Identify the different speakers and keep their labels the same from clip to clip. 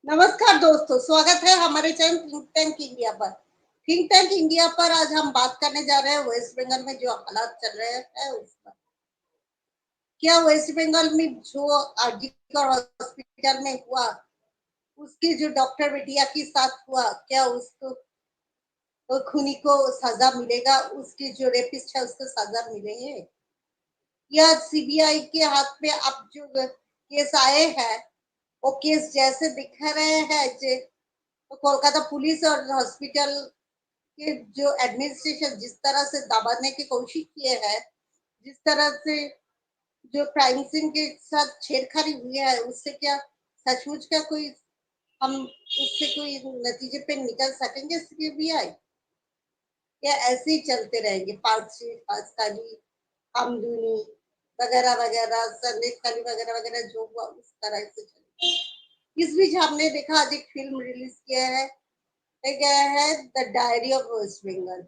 Speaker 1: नमस्कार दोस्तों, स्वागत है हमारे चैनल थिंक टैंक इंडिया पर। थिंक टैंक इंडिया पर आज हम बात करने जा रहे हैं वेस्ट बंगाल में जो हालात चल रहे हैं उस पर। क्या वेस्ट बंगाल में जो आरजीकर हॉस्पिटल में हुआ, उसकी जो डॉक्टर बिटिया के साथ हुआ, क्या उसको वो खूनी को सजा मिलेगा? उसकी जो रेपिस्ट है उसको सजा मिलेंगे? या सीबीआई के हाथ में अब जो केस आए हैं, वो केस जैसे दिख रहे हैं, तो कोलकाता पुलिस और हॉस्पिटल के जो एडमिनिस्ट्रेशन जिस तरह से दबाने की कोशिश किए हैं, जिस तरह से जो क्राइम सीन के साथ छेड़खानी हुई है, उससे क्या सचमुच का कोई हम उससे कोई नतीजे पे निकल सकेंगे सीबीआई? या ऐसे ही चलते रहेंगे पार्कशीट पासखाली आमदनी वगैरह वगैरह संदेश खाली वगैरह वगैरह जो हुआ उस तरह से चलेगा? इस बीच हमने देखा आज एक फिल्म रिलीज किया है गया है, the diary of West Bengal,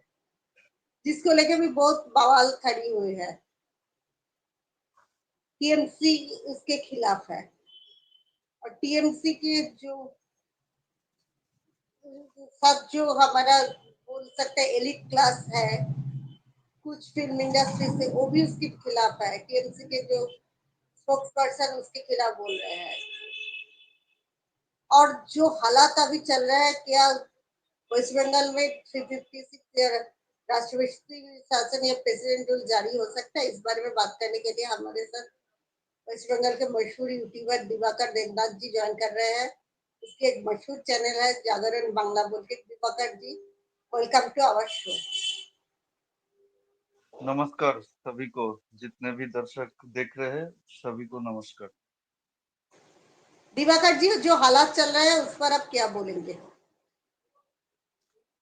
Speaker 1: जिसको लेके भी बहुत बवाल खड़ी हुई है। टीएमसी उसके खिलाफ है, और टीएमसी के जो सब जो हमारा बोल सकते हैं एलिट क्लास है, कुछ फिल्म इंडस्ट्री से, वो भी उसके खिलाफ है। टीएमसी के जो स्पोक्स पर्सन उसके खिलाफ बोल रहे हैं। और जो हालात अभी चल रहे हैं, क्या वेस्ट बंगाल में 356 राष्ट्रपति शासन या प्रेसिडेंट रूल जारी हो सकता है? इस बारे में बात करने के लिए हमारे साथ वेस्ट बंगाल के मशहूर यूट्यूबर दिवाकर देवनाथ जी ज्वाइन कर रहे हैं। उसके एक मशहूर चैनल है जागरण बांग्ला बोल के। दिवाकर जी, वेलकम टू आवर शो।
Speaker 2: नमस्कार सभी को, जितने भी दर्शक देख रहे हैं सभी को नमस्कार।
Speaker 1: दिवाकर जी, जो हालात चल रहे हैं उस पर आप क्या बोलेंगे?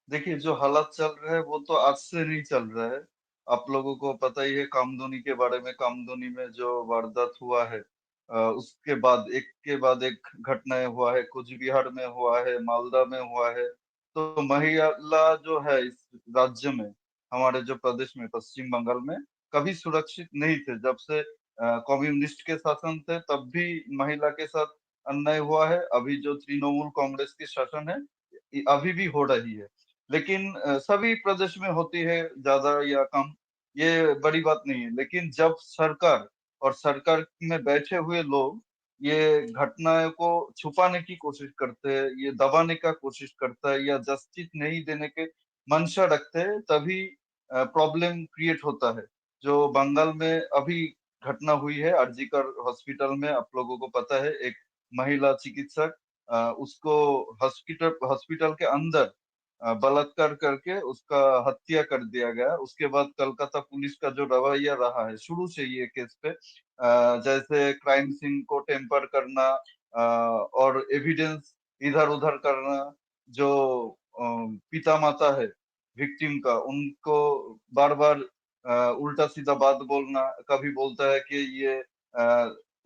Speaker 2: देखिए, जो हालात चल रहे हैं वो तो आज से नहीं चल रहा है। आप लोगों को पता ही है कामदुनी के बारे में। कामदुनी में जो वारदात हुआ है, उसके बाद एक घटनाएं हुआ है, कुछ बिहार में हुआ है, मालदा में हुआ है। तो महिला जो है इस राज्य में, हमारे जो प्रदेश में पश्चिम बंगाल में, कभी सुरक्षित नहीं थे। जब से कम्युनिस्ट के शासन थे तब भी महिला के साथ अन्याय हुआ है। अभी जो तृणमूल कांग्रेस की शासन है, अभी भी हो रही है। लेकिन सभी प्रदेश में होती है, ज्यादा या कम, ये बड़ी बात नहीं है। लेकिन जब सरकार और सरकार में बैठे हुए लोग ये घटनाओं को छुपाने की कोशिश करते हैं, ये दबाने का कोशिश करता है, या जस्टिस नहीं देने के मंशा रखते हैं, तभी प्रॉब्लम क्रिएट होता है। जो बंगाल में अभी घटना हुई है आरजीकर हॉस्पिटल में, आप लोगों को पता है, एक महिला चिकित्सक, उसको हॉस्पिटल हॉस्पिटल के अंदर बलात्कार करके उसका हत्या कर दिया गया। उसके बाद कलकत्ता पुलिस का जो रवैया रहा है शुरू से ये केस पे, जैसे क्राइम सीन को टेम्पर करना, और एविडेंस इधर उधर करना, जो पिता माता है विक्टिम का, उनको बार बार उल्टा सीधा बात बोलना। कभी बोलता है कि ये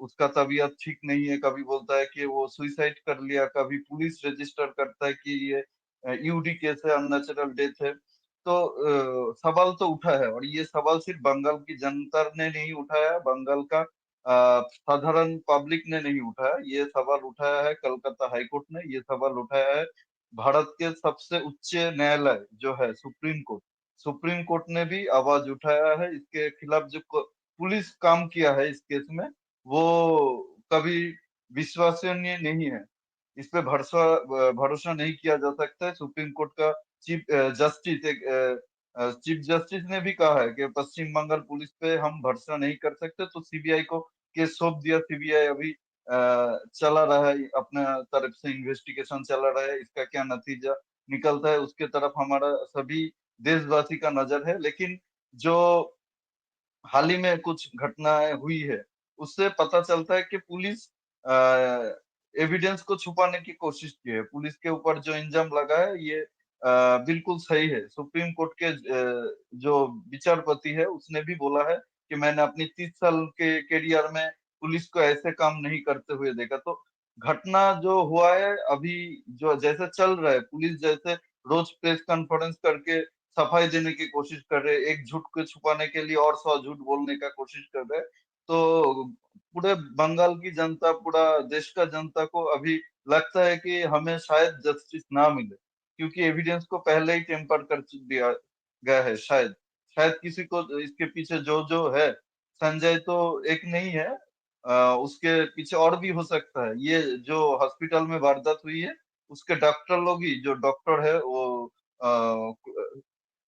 Speaker 2: उसका तबीयत ठीक नहीं है, कभी बोलता है कि वो सुइसाइड कर लिया, कभी पुलिस रजिस्टर करता है कि ये यूडी केस है, अननेचुरल डेथ है। तो सवाल तो उठा है, और ये सवाल सिर्फ बंगाल की जनता ने नहीं उठाया, बंगाल का साधारण पब्लिक ने नहीं उठाया। ये सवाल उठाया है कलकत्ता हाईकोर्ट ने, ये सवाल उठाया है भारत के सबसे उच्च न्यायालय जो है सुप्रीम कोर्ट। सुप्रीम कोर्ट ने भी आवाज उठाया है इसके खिलाफ। जो पुलिस काम किया है इस केस में, वो कभी विश्वसनीय नहीं है। इस पे भरोसा भरोसा नहीं किया जा सकता है। सुप्रीम कोर्ट का चीफ जस्टिस, एक चीफ जस्टिस ने भी कहा है कि पश्चिम बंगाल पुलिस पे हम भरोसा नहीं कर सकते, तो सीबीआई को केस सौंप दिया। सीबीआई अभी चला रहा है, अपने तरफ से इन्वेस्टिगेशन चला रहा है। इसका क्या नतीजा निकलता है उसके तरफ हमारा सभी देशवासी का नजर है। लेकिन जो हाल ही में कुछ घटनाएं हुई है, उससे पता चलता है कि पुलिस एविडेंस को छुपाने की कोशिश की है। पुलिस के ऊपर जो इंजाम लगा है ये बिल्कुल सही है। सुप्रीम कोर्ट के जो विचारपति है उसने भी बोला है कि मैंने अपनी 30 साल के करियर में पुलिस को ऐसे काम नहीं करते हुए देखा। तो घटना जो हुआ है अभी, जो जैसे चल रहा है, पुलिस जैसे रोज प्रेस कॉन्फ्रेंस करके सफाई देने की कोशिश कर रहे हैं, एक झूठ को छुपाने के लिए और 100 झूठ बोलने का कोशिश कर रहे हैं। तो पूरे बंगाल की जनता, पूरा देश का जनता को अभी लगता है कि हमें शायद जस्टिस ना मिले, क्योंकि एविडेंस को पहले ही टेम्पर कर दिया गया है। शायद शायद किसी को इसके पीछे जो जो है, संजय तो एक नहीं है, उसके पीछे और भी हो सकता है। ये जो हॉस्पिटल में वारदात हुई है, उसके डॉक्टर लोग ही, जो डॉक्टर है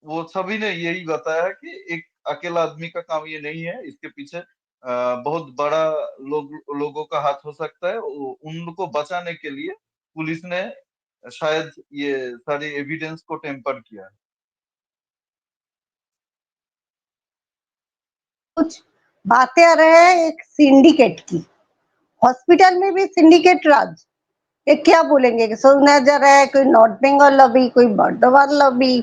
Speaker 2: वो सभी ने यही बताया है कि एक अकेला आदमी का काम ये नहीं है, इसके पीछे बहुत बड़ा लोगों का हाथ हो सकता है। उनको बचाने के लिए पुलिस ने शायद ये सारी एविडेंस को टेम्पर किया है।
Speaker 1: कुछ बातें आ रहे हैं एक सिंडिकेट की, हॉस्पिटल में भी सिंडिकेट राज। ये क्या बोलेंगे कि सुना जा रहा है कोई नॉर्थ बंगाल लॉबी, कोई बर्धमान लॉबी,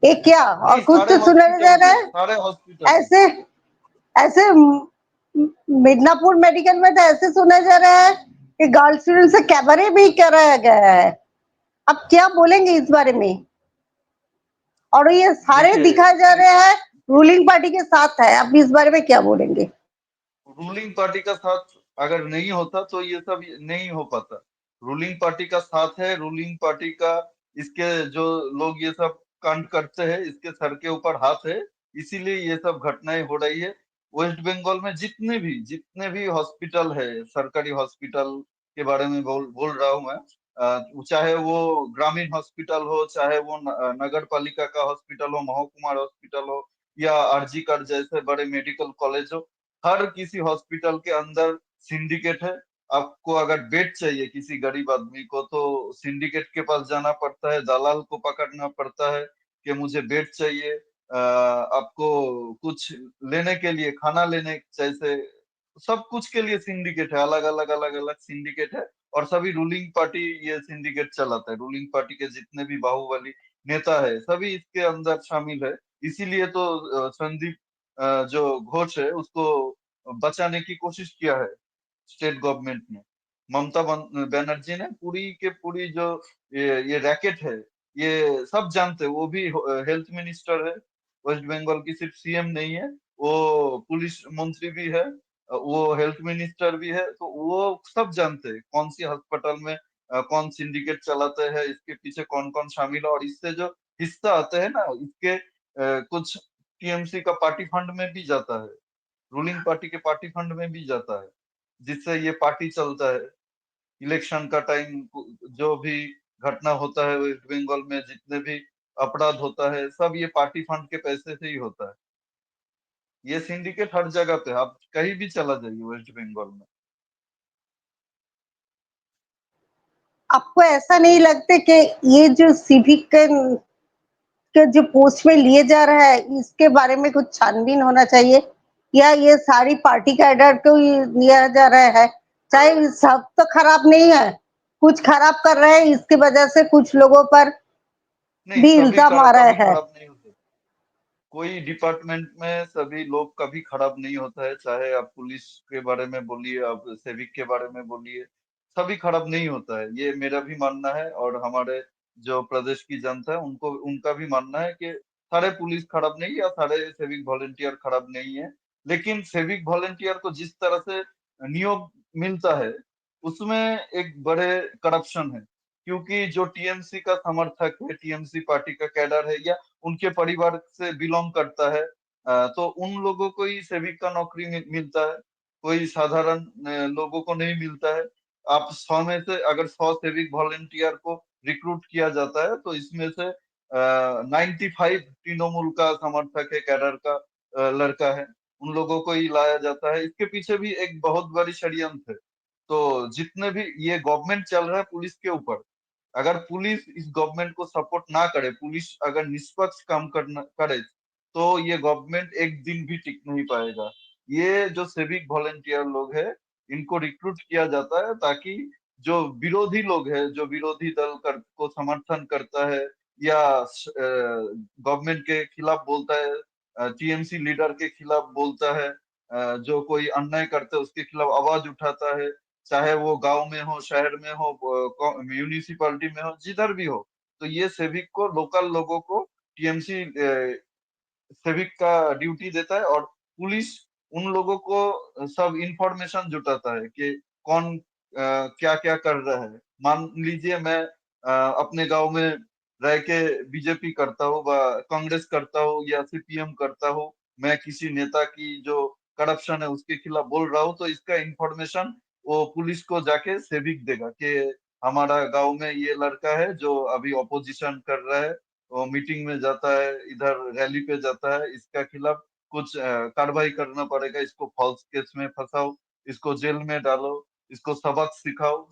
Speaker 1: ये क्या? और
Speaker 2: नहीं,
Speaker 1: कुछ
Speaker 2: सारे
Speaker 1: तो सुना जा
Speaker 2: हॉस्पिटल
Speaker 1: रहा
Speaker 2: में,
Speaker 1: है
Speaker 2: सारे हॉस्पिटल में।
Speaker 1: ऐसे ऐसे मिदनापुर मेडिकल में तो ऐसे सुना जा रहा है कि गर्ल स्टूडेंट से कैबरे भी कराया गया है। अब क्या बोलेंगे इस बारे में? और ये सारे
Speaker 2: देखिए,
Speaker 1: दिखाए जा रहे हैं रूलिंग पार्टी के साथ है, अब इस बारे में क्या बोलेंगे?
Speaker 2: रूलिंग पार्टी का साथ अगर नहीं होता तो ये सब नहीं हो पाता। रूलिंग पार्टी का साथ है, रूलिंग पार्टी का, इसके जो लोग ये सब कांड करते हैं, इसके सर के ऊपर हाथ है, इसीलिए ये सब घटनाएं हो रही है। वेस्ट बंगाल में जितने भी हॉस्पिटल है, सरकारी हॉस्पिटल के बारे में बोल रहा हूँ मैं। चाहे वो ग्रामीण हॉस्पिटल हो, चाहे वो नगर पालिका का हॉस्पिटल हो, महकुमार हॉस्पिटल हो, या आरजी कर जैसे बड़े मेडिकल कॉलेज हो, हर किसी हॉस्पिटल के अंदर सिंडिकेट है। आपको अगर बेड चाहिए किसी गरीब आदमी को, तो सिंडिकेट के पास जाना पड़ता है, दलाल को पकड़ना पड़ता है कि मुझे बेड चाहिए। आपको कुछ लेने के लिए, खाना लेने जैसे सब कुछ के लिए सिंडिकेट है, अलग अलग सिंडिकेट है। और सभी रूलिंग पार्टी ये सिंडिकेट चलाता है। रूलिंग पार्टी के जितने भी बाहुबली नेता है, सभी इसके अंदर शामिल है। इसीलिए तो संदीप जो घोष है, उसको बचाने की कोशिश किया है स्टेट गवर्नमेंट ने। ममता बनर्जी ने पूरी के पूरी जो ये रैकेट है, ये सब जानते हैं। वो भी हेल्थ मिनिस्टर है वेस्ट बंगाल की, सिर्फ सीएम नहीं है, वो पुलिस मंत्री भी है, वो हेल्थ मिनिस्टर भी है। तो वो सब जानते हैं कौन सी अस्पताल में कौन सिंडिकेट चलाते हैं, इसके पीछे कौन कौन शामिल है। और इससे जो हिस्सा आते हैं ना, इसके कुछ टीएमसी का पार्टी फंड में भी जाता है, रूलिंग पार्टी के पार्टी फंड में भी जाता है, जिससे ये पार्टी चलता है। इलेक्शन का टाइम जो भी घटना होता है वेस्ट बंगाल में, जितने भी अपराध होता है, सब ये पार्टी फंड के पैसे से ही होता है। ये सिंडिकेट हर जगह पे, आप कहीं भी चला जाइए वेस्ट बंगाल में।
Speaker 1: आपको ऐसा नहीं लगता कि ये जो सिविक के जो पोस्ट में लिए जा रहा है, इसके बारे में कुछ छानबीन होना चाहिए, या ये सारी पार्टी कैडर को ही लिया जा रहा है? चाहे सब तो खराब नहीं है, कुछ खराब कर रहे हैं, इसकी वजह से कुछ लोगों पर
Speaker 2: नहीं,
Speaker 1: भी इल्जाम आ रहा
Speaker 2: कभी
Speaker 1: है।
Speaker 2: खराब नहीं होते। कोई डिपार्टमेंट में सभी लोग कभी खराब नहीं होता है। चाहे आप पुलिस के बारे में बोलिए, आप सिविक के बारे में बोलिए, सभी खराब नहीं होता है। ये मेरा भी मानना है, और हमारे जो प्रदेश की जनता है उनको, उनका भी मानना है कि सारे पुलिस खराब नहीं या सारे सिविक वॉलेंटियर खराब नहीं है। लेकिन सिविक वॉलेंटियर को जिस तरह से नियोग मिलता है, उसमें एक बड़े करप्शन है। क्योंकि जो टीएमसी का समर्थक है, टीएमसी पार्टी का कैडर है, या उनके परिवार से बिलोंग करता है, तो उन लोगों को ही सेविक का नौकरी मिलता है। कोई साधारण लोगों को नहीं मिलता है। आप 100 में से अगर 100 सेविक वॉलेंटियर को रिक्रूट किया जाता है, तो इसमें से 95 तृणमूल का समर्थक है, कैडर का लड़का है, उन लोगों को ही लाया जाता है। इसके पीछे भी एक बहुत बड़ी षड्यंत्र है। तो जितने भी ये गवर्नमेंट चल रहा है पुलिस के ऊपर, अगर पुलिस इस गवर्नमेंट को सपोर्ट ना करे, पुलिस अगर निष्पक्ष काम करना करे, तो ये गवर्नमेंट एक दिन भी टिक नहीं पाएगा। ये जो सिविक वॉलेंटियर लोग हैं, इनको रिक्रूट किया जाता है ताकि जो विरोधी लोग हैं, जो विरोधी दल को समर्थन करता है, या गवर्नमेंट के खिलाफ बोलता है, टीएमसी लीडर के खिलाफ बोलता है, जो कोई अन्याय करता है उसके खिलाफ आवाज उठाता है, चाहे वो गांव में हो, शहर में हो, म्यूनिसिपालिटी में हो, जिधर भी हो, तो ये सिविक को, लोकल लोगों को टीएमसी सिविक का ड्यूटी देता है। और पुलिस उन लोगों को सब इंफॉर्मेशन जुटाता है कि कौन क्या क्या कर रहा है। मान लीजिए मैं अपने गांव में रह के बीजेपी करता हूँ व कांग्रेस करता हूँ या सीपीएम करता हूँ, मैं किसी नेता की जो करप्शन है उसके खिलाफ बोल रहा हूँ, तो इसका इंफॉर्मेशन वो पुलिस को जाके सेविक देगा कि हमारा गांव में ये लड़का है जो अभी ऑपोजिशन कर रहा है, वो मीटिंग में जाता है, इधर रैली पे जाता है, इसका खिलाफ कुछ कार्रवाई करना पड़ेगा, इसको फॉल्स केस में फंसाओ, इसको जेल में डालो, इसको सबक सिखाओ,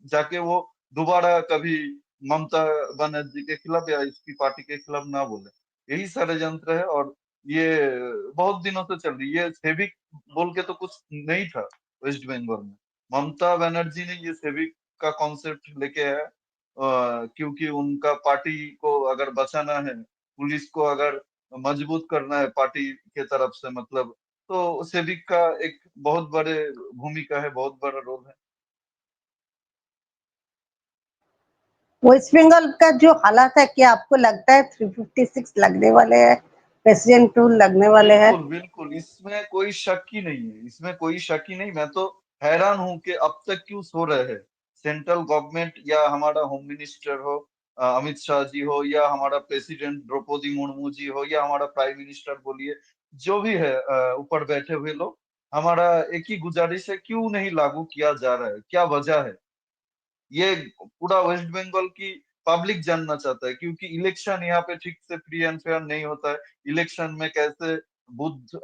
Speaker 2: जाके वो दोबारा कभी ममता बनर्जी के खिलाफ या इसकी पार्टी के खिलाफ ना बोले। यही षड्यंत्र है और ये बहुत दिनों से चल रही है। ये सेविक बोल के तो कुछ नहीं था वेस्ट बंगाल में। ममता बनर्जी ने ये सेविक का कॉन्सेप्ट लेके आया, क्योंकि उनका पार्टी को अगर बचाना है, पुलिस को अगर मजबूत करना है पार्टी के तरफ से, मतलब तो सेविक का एक बहुत बड़े भूमिका है, बहुत बड़ा रोल है।
Speaker 1: वेस्ट बंगाल का जो हालात है, क्या आपको लगता है 356 लगने वाले हैं, प्रेसिडेंट रूल लगने वाले हैं?
Speaker 2: बिल्कुल बिल्कुल, इसमें कोई शक ही नहीं है, इसमें कोई शक ही नहीं। मैं तो हैरान हूं कि अब तक क्यों सो रहे हैं। सेंट्रल गवर्नमेंट या हमारा होम मिनिस्टर हो, अमित शाह जी हो, या हमारा प्रेसिडेंट द्रौपदी मुर्मू जी हो, या हमारा प्राइम मिनिस्टर बोलिए, जो भी है ऊपर बैठे हुए लोग, हमारा एक ही गुजारिश है, क्यों नहीं लागू किया जा रहा है, क्या वजह है। ये पूरा वेस्ट बंगाल की पब्लिक जानना चाहता है, क्योंकि इलेक्शन यहाँ पे ठीक से फ्री एंड फेयर नहीं होता है। इलेक्शन में कैसे बुथ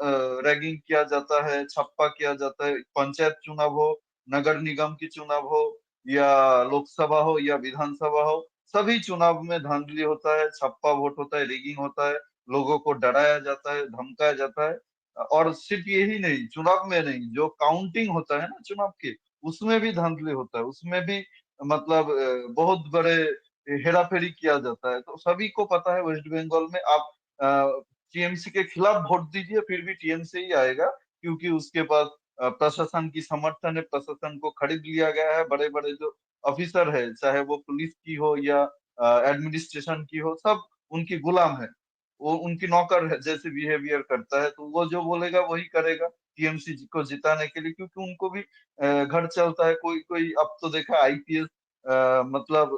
Speaker 2: रैगिंग किया जाता है, छप्पा किया जाता है, पंचायत चुनाव हो, नगर निगम की चुनाव हो, या लोकसभा हो या विधानसभा हो, सभी चुनाव में धांधली होता है, छप्पा वोट होता है, रिगिंग होता है, लोगों को डराया जाता है, धमकाया जाता है। और सिर्फ यही नहीं, चुनाव में नहीं, जो काउंटिंग होता है ना चुनाव के, उसमें भी धांधली होता है, उसमें भी मतलब बहुत बड़े हेराफेरी किया जाता है। तो सभी को पता है वेस्ट बंगाल में आप टीएमसी के खिलाफ वोट दीजिए फिर भी टीएमसी ही आएगा, क्योंकि उसके पास प्रशासन की समर्थन है, प्रशासन को खरीद लिया गया है। बड़े बड़े जो ऑफिसर है, चाहे वो पुलिस की हो या एडमिनिस्ट्रेशन की हो, सब उनकी गुलाम है। वो उनकी नौकर है जैसे बिहेवियर करता है, तो वो जो बोलेगा वही करेगा टीएमसी को जिताने के लिए, क्योंकि उनको भी घर चलता है। कोई कोई अब तो देखा आईपीएस मतलब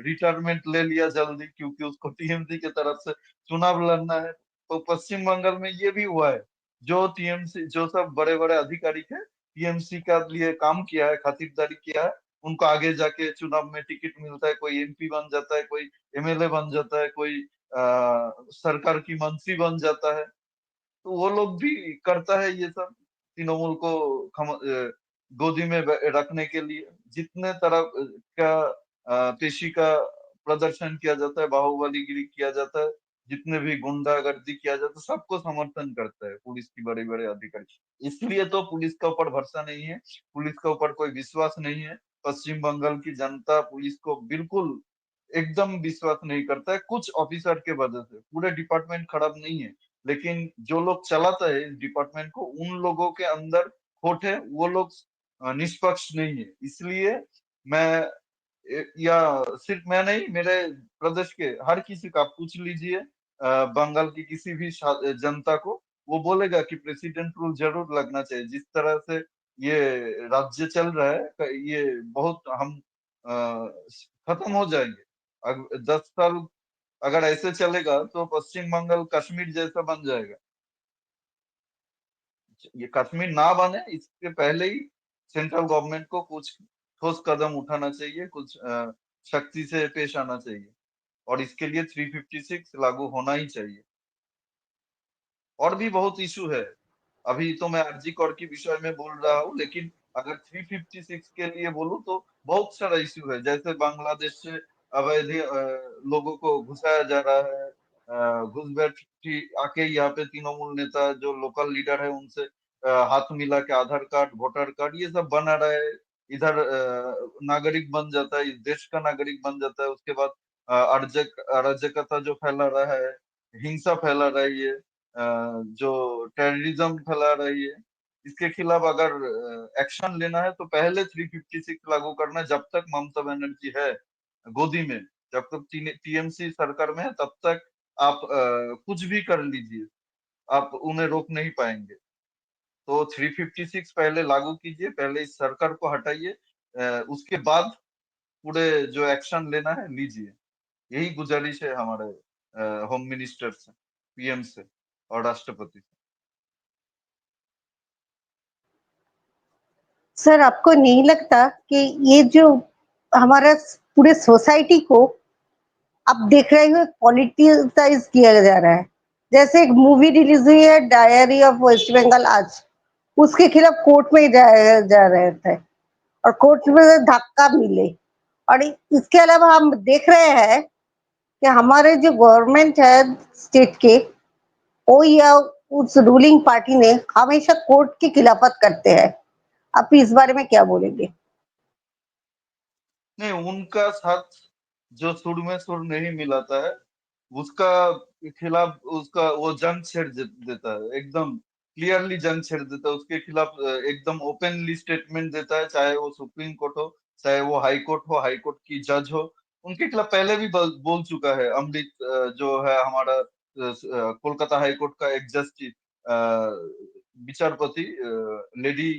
Speaker 2: रिटायरमेंट ले लिया जल्दी, क्योंकि उसको टीएमसी के तरफ से चुनाव लड़ना है। तो पश्चिम बंगाल में ये भी हुआ है, जो टीएमसी जो सब बड़े बड़े अधिकारी थे, टीएमसी का लिए काम किया है, खातिरदारी किया है, उनको आगे जाके चुनाव में टिकट मिलता है, कोई एमपी बन जाता है, कोई एमएलए बन जाता है, कोई सरकार की मंत्री बन जाता है। तो वो लोग भी करता है ये सब, तृणमूल को गोदी में रखने के लिए जितने तरह का पेशी का प्रदर्शन किया जाता है, बाहुबलीगिरी किया जाता है, जितने भी गुंडागर्दी किया जाता है, सबको समर्थन करता है पुलिस की बड़े बड़े अधिकारी। इसलिए तो पुलिस का ऊपर भरोसा नहीं है, पुलिस का ऊपर कोई विश्वास नहीं है। पश्चिम बंगाल की जनता पुलिस को बिल्कुल एकदम विश्वास नहीं करता है, कुछ ऑफिसर के वजह से। पूरे डिपार्टमेंट खराब नहीं है, लेकिन जो लोग चलाता है इस डिपार्टमेंट को, उन लोगों के अंदर खोट है, वो लोग निष्पक्ष नहीं है। इसलिए मैं या सिर्फ मैं नहीं, मेरे प्रदेश के हर किसी का आप पूछ लीजिए, बंगाल की किसी भी जनता को, वो बोलेगा कि प्रेसिडेंट रूल जरूर लगना चाहिए। जिस तरह से ये राज्य चल रहा है, ये बहुत हम खत्म हो जाएंगे। 10 साल अगर ऐसे चलेगा तो पश्चिम बंगाल कश्मीर जैसा बन जाएगा। ये कश्मीर ना बने इसके पहले ही सेंट्रल गवर्नमेंट को कुछ ठोस कदम उठाना चाहिए, कुछ सख्ती से पेश आना चाहिए, और इसके लिए 356 लागू होना ही चाहिए। और भी बहुत इशू है। अभी तो मैं आरजी कौर के विषय में बोल रहा हूँ, लेकिन अगर 356 के लिए बोलूँ तो बहुत सारा इश्यू है। जैसे बांग्लादेश से अवैध लोगों को घुसाया जा रहा है, घुसपैठी आके यहाँ पे तृणमूल नेता जो लोकल लीडर है उनसे हाथ मिला के आधार कार्ड, वोटर कार्ड ये सब बना रहा है। इधर नागरिक बन जाता है, इस देश का नागरिक बन जाता है, उसके बाद अराजकता जो फैला रहा है, हिंसा फैला रही है, जो टेररिज्म फैला रही है, इसके खिलाफ अगर एक्शन लेना है तो पहले 356 लागू करना है। जब तक ममता बनर्जी है गोदी में, जब तक टीएमसी सरकार में है, तब तक आप कुछ भी कर लीजिए, आप उन्हें रोक नहीं पाएंगे। तो 356 पहले लागू कीजिए, पहले इस सरकार को हटाइए, उसके बाद पूरे जो एक्शन लेना है लीजिए। यही गुजारिश है हमारे होम मिनिस्टर से, पीएम से और राष्ट्रपति से।
Speaker 1: सर, आपको नहीं लगता कि ये जो हमारा पूरे सोसाइटी को आप देख रहे हो पॉलिटिसाइज किया जा रहा है? जैसे एक मूवी रिलीज हुई है डायरी ऑफ वेस्ट बंगाल आज, उसके खिलाफ कोर्ट में जाया जा रहे थे और कोर्ट में धक्का मिले। और इसके अलावा हम देख रहे हैं कि हमारे जो गवर्नमेंट है स्टेट के, वो या उस रूलिंग पार्टी ने हमेशा कोर्ट की खिलाफत करते हैं। आप इस बारे में क्या बोलेंगे?
Speaker 2: नहीं, उनका साथ जो सुर में सुर नहीं मिलाता है, उसका खिलाफ उसका वो जंग छेड़ देता है, एकदम क्लियरली जंग छेड़ देता है उसके खिलाफ, एकदम ओपनली स्टेटमेंट देता है, चाहे वो सुप्रीम कोर्ट हो, चाहे वो हाई कोर्ट हो, हाई कोर्ट की जज हो। उनके खिलाफ पहले भी बोल चुका है अमृत, जो है हमारा कोलकाता हाई कोर्ट का एक जस्टिस, विचारपति लेडी,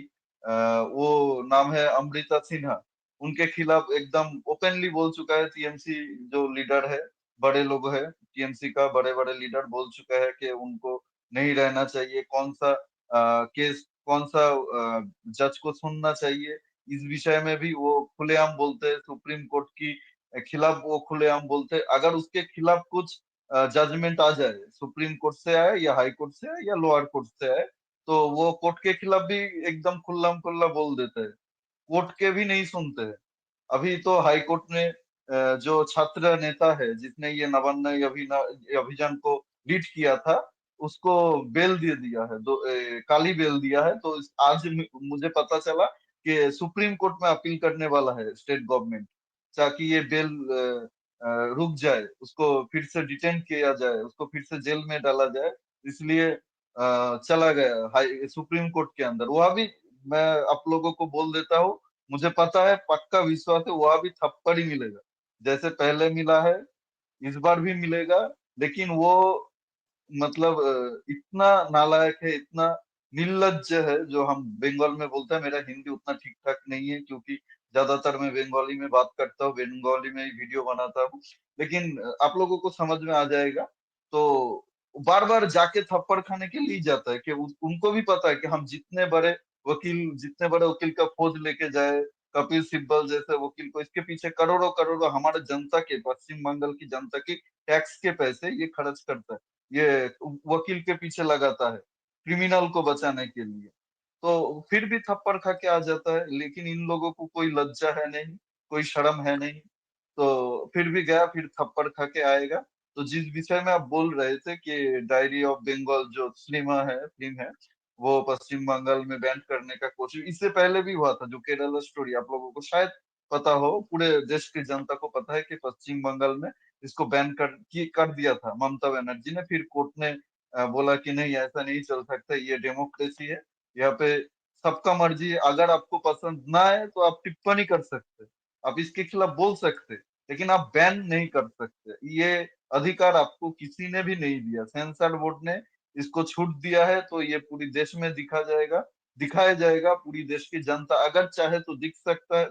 Speaker 2: वो नाम है अमृता सिन्हा। उनके खिलाफ एकदम ओपनली बोल चुका है, टीएमसी जो लीडर है, बड़े लोग है टीएमसी का, बड़े बड़े लीडर बोल चुका है कि उनको नहीं रहना चाहिए, कौन सा केस, कौन सा जज को सुनना चाहिए, इस विषय में भी वो खुलेआम बोलते हैं। सुप्रीम कोर्ट की खिलाफ वो खुलेआम बोलते हैं। अगर उसके खिलाफ कुछ जजमेंट आ जाए, सुप्रीम कोर्ट से आए या हाई कोर्ट से आए या लोअर कोर्ट से आए, तो वो कोर्ट के खिलाफ भी एकदम खुल्लम खुल्ला बोल देते हैं, कोर्ट के भी नहीं सुनते हैं। अभी तो हाई कोर्ट ने जो छात्र नेता है जिसने ये नवान्न अभियान को लीड किया था, उसको बेल दे दिया है, काली बेल दिया है। तो आज मुझे पता चला कि सुप्रीम कोर्ट में अपील करने वाला है स्टेट गवर्नमेंट, ताकि ये बेल रुक जाए, उसको फिर से डिटेन किया जाए, उसको फिर से जेल में डाला जाए। इसलिए चला गया हाई सुप्रीम कोर्ट के अंदर। वहां भी मैं आप लोगों को बोल देता हूँ, मुझे पता है, पक्का विश्वास है, वहां भी थप्पड़ ही मिलेगा, जैसे पहले मिला है इस बार भी मिलेगा। लेकिन वो मतलब इतना नालायक है, इतना निर्लज्ज है, जो हम बंगाल में बोलते हैं। मेरा हिंदी उतना ठीक ठाक नहीं है, क्योंकि ज्यादातर मैं बंगाली में बात करता हूँ, बंगाली में ही वीडियो बनाता हूँ। लेकिन आप लोगों को समझ में आ जाएगा। तो बार बार जाके थप्पड़ खाने के लिए जाता है कि उनको भी पता है कि हम जितने बड़े वकील का फौज लेके जाए, कपिल सिब्बल जैसे वकील को, इसके पीछे करोड़ों करोड़ों हमारे जनता के, पश्चिम बंगाल की जनता की टैक्स के पैसे ये खर्च करता है, ये वकील के पीछे लगाता है क्रिमिनल को बचाने के लिए। तो फिर भी थप्पड़ खा के आ जाता है। लेकिन इन लोगों को कोई लज्जा है नहीं, कोई शर्म है नहीं, तो फिर भी गया, फिर थप्पड़ खा के आएगा। तो जिस विषय में आप बोल रहे थे कि डायरी ऑफ बंगाल जो फिल्म है, वो पश्चिम बंगाल में बैन करने का कोशिश इससे पहले भी हुआ था। जो केरला स्टोरी आप लोगों को शायद पता हो, पूरे देश की जनता को पता है कि पश्चिम बंगाल में इसको बैन कर दिया था ममता बनर्जी ने। फिर कोर्ट ने बोला कि नहीं, ऐसा नहीं चल सकता, ये डेमोक्रेसी है, यहाँ पे सबका मर्जी है। अगर आपको पसंद ना है तो आप टिप्पणी कर सकते, आप इसके खिलाफ बोल सकते, लेकिन आप बैन नहीं कर सकते। ये अधिकार आपको किसी ने भी नहीं दिया, सेंसर बोर्ड ने इसको छूट दिया है। तो ये पूरी देश में दिखाया जाएगा। पूरी देश की जनता अगर चाहे तो दिख सकता है,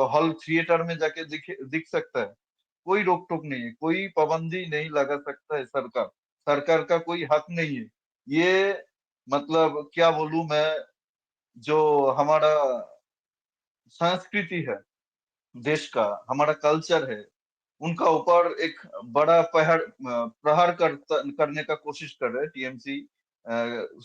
Speaker 2: हॉल थिएटर में जाके दिख सकता है। कोई रोक टोक नहीं है, कोई पाबंदी नहीं लगा सकता है सरकार, सरकार का कोई हक नहीं है। ये मतलब क्या बोलूं मैं, जो हमारा संस्कृति है देश का, हमारा कल्चर है, उनका ऊपर एक बड़ा प्रहार करने का कोशिश कर रहे हैं टीएमसी।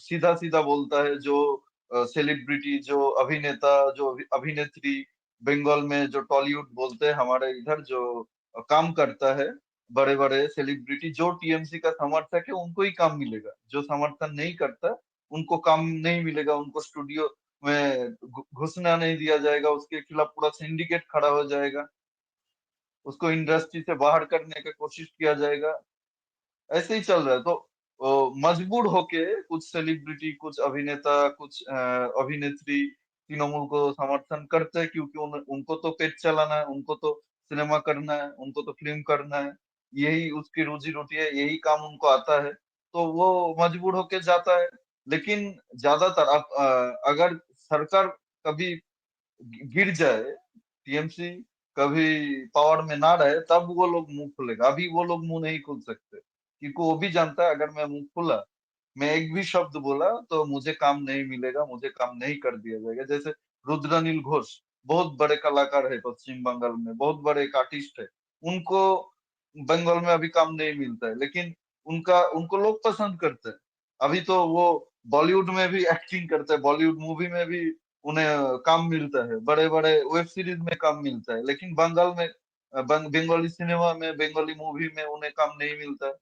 Speaker 2: सीधा सीधा बोलता है, जो सेलिब्रिटी, जो अभिनेता, जो अभिनेत्री, बंगाल में जो टॉलीवुड बोलते हैं, हमारे इधर जो काम करता है, बड़े बड़े सेलिब्रिटी जो टीएमसी का समर्थक है उनको ही काम मिलेगा, जो समर्थन नहीं करता उनको काम नहीं मिलेगा। उनको स्टूडियो में घुसना नहीं दिया जाएगा, उसके खिलाफ पूरा सिंडिकेट खड़ा हो जाएगा, उसको इंडस्ट्री से बाहर करने की कोशिश किया जाएगा। ऐसे ही चल रहा है। तो मजबूर होके कुछ सेलिब्रिटी, कुछ अभिनेता, कुछ अभिनेत्री तृणमूल को समर्थन करते हैं, क्योंकि उनको तो पेट चलाना है, उनको तो सिनेमा करना है, उनको तो फिल्म करना है, यही उसकी रोजी रोटी है, यही काम उनको आता है। तो वो मजबूर होके जाता है। लेकिन ज्यादातर आप अगर सरकार कभी गिर जाए, टीएमसी कभी पावर में ना रहे, तब वो लोग मुंह खोलेगा। अभी वो लोग मुंह नहीं खोल सकते, क्योंकि वो भी जानता है अगर मैं मुंह खोला, मैं एक भी शब्द बोला तो मुझे काम नहीं मिलेगा, मुझे काम नहीं कर दिया जाएगा। जैसे रुद्रनील घोष बहुत बड़े कलाकार है पश्चिम बंगाल में, बहुत बड़े एक आर्टिस्ट है, उनको बंगाल में अभी काम नहीं मिलता है, लेकिन उनका उनको लोग पसंद करते हैं। अभी तो वो बॉलीवुड में भी एक्टिंग करते हैं, बॉलीवुड मूवी में भी उन्हें काम मिलता है, बड़े बड़े वेब सीरीज में काम मिलता है। लेकिन बंगाल में बंगाली सिनेमा में, बंगाली मूवी में उन्हें काम नहीं मिलता है,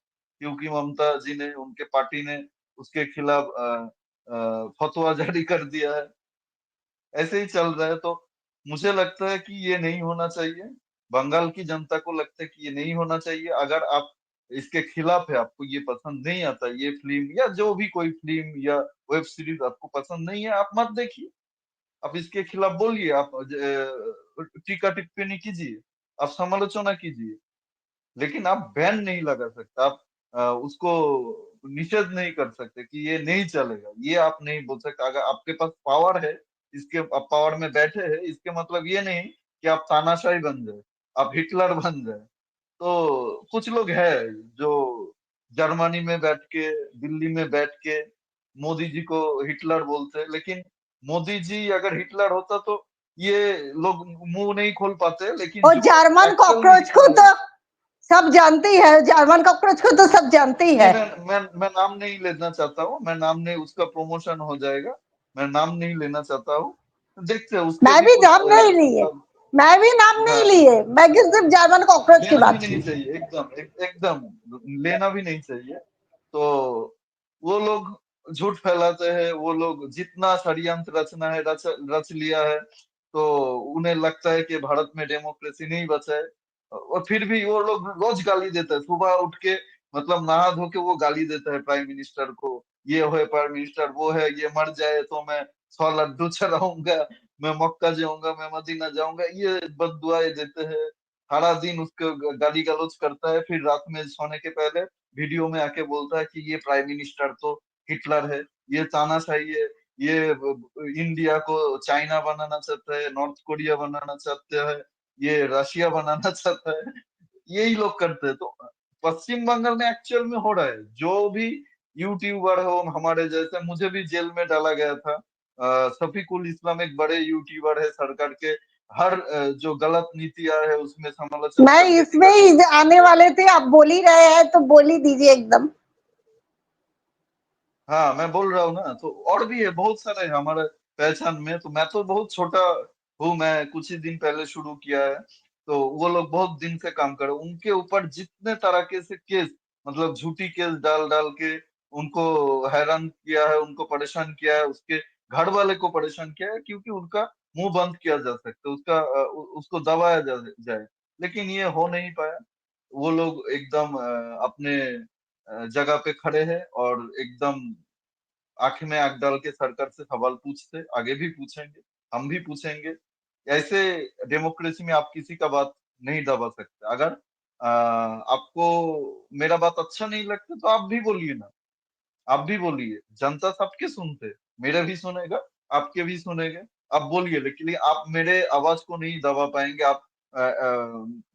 Speaker 2: क्योंकि ममता जी ने, उनके पार्टी ने उसके खिलाफ फतवा जारी कर दिया है। ऐसे ही चल रहा है। तो मुझे लगता है कि ये नहीं होना चाहिए। बंगाल की जनता को लगता है कि ये नहीं होना चाहिए। अगर आप इसके खिलाफ है, आपको ये पसंद नहीं आता, ये फिल्म या जो भी कोई फिल्म या वेब सीरीज आपको पसंद नहीं है, आप मत देखिए। आप इसके खिलाफ बोलिए, आप टीका टिप्पणी कीजिए, आप समालोचना कीजिए, लेकिन आप बैन नहीं लगा सकते, आप उसको निषेध नहीं कर सकते कि ये नहीं चलेगा। ये आप नहीं बोल सकते। अगर आपके पास पावर है, इसके आप पावर में बैठे हैं, इसके मतलब ये नहीं कि आप तानाशाही बन जाए, आप हिटलर बन जाए। तो कुछ लोग हैं जो जर्मनी में बैठ के, दिल्ली में बैठ के मोदी जी को हिटलर बोलते हैं। लेकिन मोदी जी अगर हिटलर होता तो ये लोग मुंह नहीं खोल पाते, लेकिन
Speaker 1: और
Speaker 2: जो
Speaker 1: जर्मन
Speaker 2: एक्चुअल में
Speaker 1: कॉकरोच को
Speaker 2: हिटलर है।
Speaker 1: तो सब जानती है, जर्मन कॉकरोच को तो सब जानती
Speaker 2: नहीं,
Speaker 1: है।
Speaker 2: मैं नाम नहीं लेना चाहता हूँ, मैं नाम नहीं, उसका प्रमोशन हो जाएगा। मैं नाम नहीं लेना चाहता हूँ। देखते हैं उसके
Speaker 1: मैं
Speaker 2: भी
Speaker 1: भी
Speaker 2: कुछ
Speaker 1: नाम नहीं लिए,
Speaker 2: मतलब।
Speaker 1: मैं भी नाम नहीं
Speaker 2: हाँ,
Speaker 1: लिए, मैं सिर्फ जर्मन कॉकरोच की
Speaker 2: लेना भी
Speaker 1: बात
Speaker 2: नहीं
Speaker 1: की।
Speaker 2: चाहिए, एकदम लेना भी नहीं चाहिए। तो वो लोग झूठ फैलाते हैं, वो लोग जितना षड्यंत्र रचना है रच लिया है। तो उन्हें लगता है कि भारत में डेमोक्रेसी नहीं बचा है, और फिर भी वो लोग रोज गाली देते हैं, सुबह उठ के मतलब नहा धो के वो गाली देता है प्राइम मिनिस्टर को। ये है प्राइम मिनिस्टर, वो है, ये मर जाए तो मैं 100 लड्डू चढ़ाऊंगा, मैं मक्का जाऊंगा, मैं मदीना जाऊंगा, ये बददुआएं देते हैं। सारा दिन उसको गाली गलौज करता है, फिर रात में सोने के पहले वीडियो में आके बोलता है कि ये प्राइम मिनिस्टर तो हिटलर है, ये तानाशाही है, ये इंडिया को चाइना बनाना चाहता है, नॉर्थ कोरिया बनाना चाहते हैं, ये रशिया बनाना चाहता है। यही लोग करते हैं। तो पश्चिम बंगाल में एक्चुअल में हो रहा है, जो भी यूट्यूबर हो हमारे जैसे, मुझे भी जेल में डाला गया था। शफीकुल इस्लाम एक बड़े यूट्यूबर है, सरकार के हर जो गलत नीतियां है उसमें समालोचना
Speaker 1: मैं
Speaker 2: करके
Speaker 1: इसमें
Speaker 2: टीका
Speaker 1: ही
Speaker 2: टिप्पणी
Speaker 1: आने
Speaker 2: करते हैं।
Speaker 1: वाले थे, आप बोल ही रहे हैं तो बोल ही दीजिए एकदम।
Speaker 2: हाँ, मैं बोल रहा हूँ ना। तो और भी है, बहुत सारे हैं हमारे पहचान में। तो मैं तो बहुत छोटा हूँ, मैं कुछ ही दिन पहले शुरू किया है। तो वो लोग बहुत दिन से काम कर रहे हैं। उनके ऊपर जितने तरह के से केस, मतलब झूठी केस डाल डाल के उनको हैरान किया है, उनको परेशान किया है, उसके घर वाले को परेशान किया है, क्योंकि उनका मुंह बंद किया जा सकता है, उसका उसको दबाया जाए। लेकिन ये हो नहीं पाया। वो लोग एकदम अपने जगह पे खड़े हैं, और एकदम आंख में आंख डाल के सरकार से सवाल पूछते, आगे भी पूछेंगे, हम भी पूछेंगे। ऐसे डेमोक्रेसी में आप किसी का बात नहीं दबा सकते। अगर आपको मेरा बात अच्छा नहीं लगता तो आप भी बोलिए ना, आप भी बोलिए। जनता सबके सुनते, मेरे भी सुनेगा, आपके भी सुनेंगे। आप बोलिए, लेकिन आप मेरे आवाज को नहीं दबा पाएंगे। आप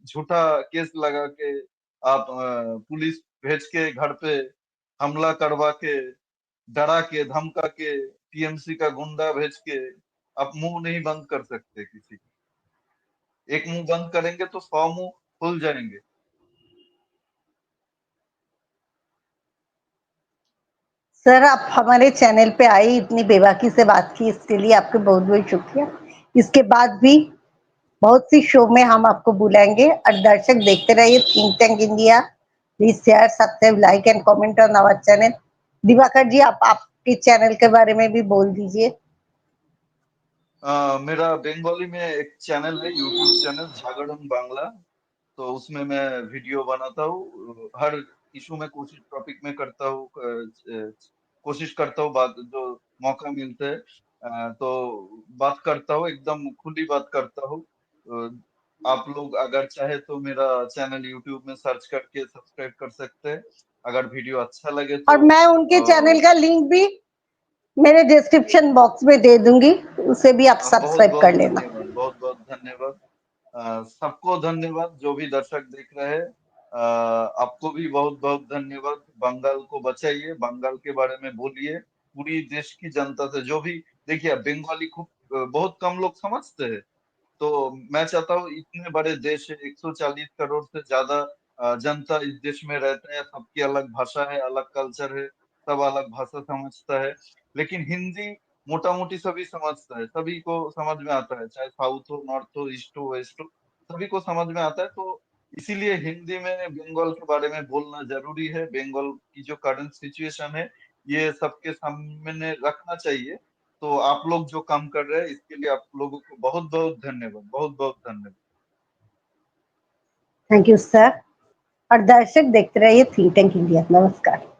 Speaker 2: झूठा केस लगा के, आप पुलिस भेज के घर पे हमला करवा के, डरा के, धमका के, टीएमसी का गुंडा भेज के आप मुंह नहीं बंद कर सकते किसी का। एक मुंह बंद करेंगे तो 100 मुंह खुल जाएंगे।
Speaker 1: सर, आप हमारे चैनल पे आई, इतनी बेबाकी से बात की, इसके लिए आपके बहुत बहुत शुक्रिया। इसके बाद भी बहुत सी शो में हम आपको बुलाएंगे, और दर्शक देखते रहिए think tank India. Please share, subscribe, like and comment on our channel. Divakar ji, आप आपके चैनल के बारे में भी बोल दीजिए।
Speaker 2: मेरा बंगाली में एक चैनल है, यूट्यूब चैनल जागरण बांग्ला। तो उसमें मैं वीडियो बनाता हूँ, हर इशू में कोशिश, टॉपिक में करता हूँ, कोशिश करता हूँ, बात जो मौका मिलता है तो बात करता हूँ, एकदम खुली बात करता हूँ। आप लोग अगर चाहे तो मेरा चैनल यूट्यूब में सर्च करके सब्सक्राइब कर सकते हैं, अगर वीडियो अच्छा लगे
Speaker 1: और
Speaker 2: तो।
Speaker 1: मैं उनके चैनल का लिंक भी मेरे डिस्क्रिप्शन बॉक्स में दे दूंगी, उसे भी आप
Speaker 2: बहुत
Speaker 1: सब्सक्राइब
Speaker 2: बहुत
Speaker 1: कर लेना।
Speaker 2: धन्यवाद, बहुत बहुत धन्यवाद। सबको धन्यवाद जो भी दर्शक देख रहे हैं। आपको भी बहुत बहुत धन्यवाद। बंगाल को बचाइए, बंगाल के बारे में बोलिए पूरी देश की जनता से। जो भी देखिए, बंगाली खूब बहुत कम लोग समझते हैं। तो मैं चाहता हूँ इतने बड़े देश है, 140 करोड़ से ज्यादा जनता इस देश में रहते हैं, सबकी अलग भाषा है, अलग कल्चर है, सब अलग भाषा समझता है। लेकिन हिंदी मोटा मोटी सभी समझता है, सभी को समझ में आता है, चाहे साउथ हो, नॉर्थ हो, ईस्ट हो, वेस्ट हो, सभी को समझ में आता है। तो इसीलिए हिंदी में बंगाल के बारे में बोलना जरूरी है। बंगाल की जो करंट सिचुएशन है, ये सबके सामने रखना चाहिए। तो आप लोग जो काम कर रहे हैं, इसके लिए आप लोगों को बहुत बहुत धन्यवाद, बहुत बहुत धन्यवाद।
Speaker 1: Thank you sir. और दर्शक देखते रहिए थिंक टैंक इंडिया। नमस्कार।